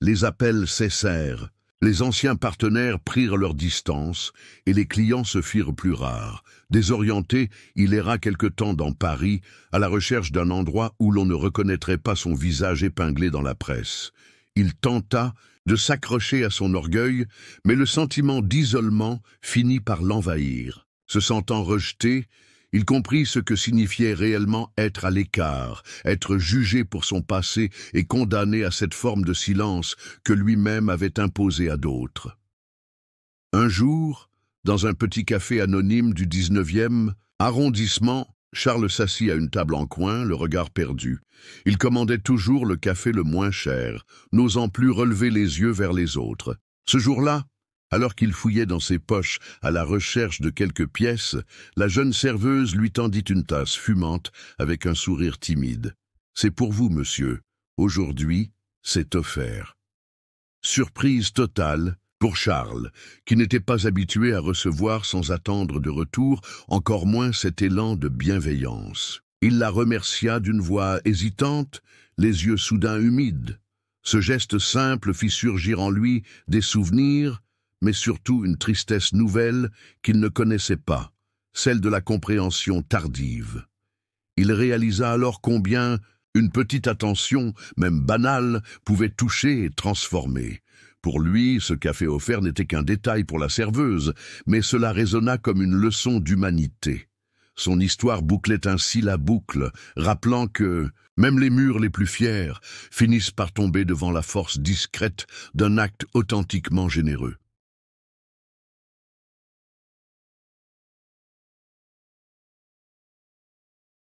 Les appels cessèrent. Les anciens partenaires prirent leur distance et les clients se firent plus rares. Désorienté, il erra quelque temps dans Paris à la recherche d'un endroit où l'on ne reconnaîtrait pas son visage épinglé dans la presse. Il tenta de s'accrocher à son orgueil, mais le sentiment d'isolement finit par l'envahir. Se sentant rejeté, il comprit ce que signifiait réellement être à l'écart, être jugé pour son passé et condamné à cette forme de silence que lui-même avait imposée à d'autres. Un jour, dans un petit café anonyme du 19e arrondissement, Charles s'assit à une table en coin, le regard perdu. Il commandait toujours le café le moins cher, n'osant plus relever les yeux vers les autres. Ce jour-là, alors qu'il fouillait dans ses poches à la recherche de quelques pièces, la jeune serveuse lui tendit une tasse fumante avec un sourire timide. « C'est pour vous, monsieur. Aujourd'hui, c'est offert. » Surprise totale pour Charles, qui n'était pas habitué à recevoir sans attendre de retour, encore moins cet élan de bienveillance. Il la remercia d'une voix hésitante, les yeux soudain humides. Ce geste simple fit surgir en lui des souvenirs, mais surtout une tristesse nouvelle qu'il ne connaissait pas, celle de la compréhension tardive. Il réalisa alors combien une petite attention, même banale, pouvait toucher et transformer. Pour lui, ce café offert n'était qu'un détail pour la serveuse, mais cela résonna comme une leçon d'humanité. Son histoire bouclait ainsi la boucle, rappelant que même les murs les plus fiers finissent par tomber devant la force discrète d'un acte authentiquement généreux.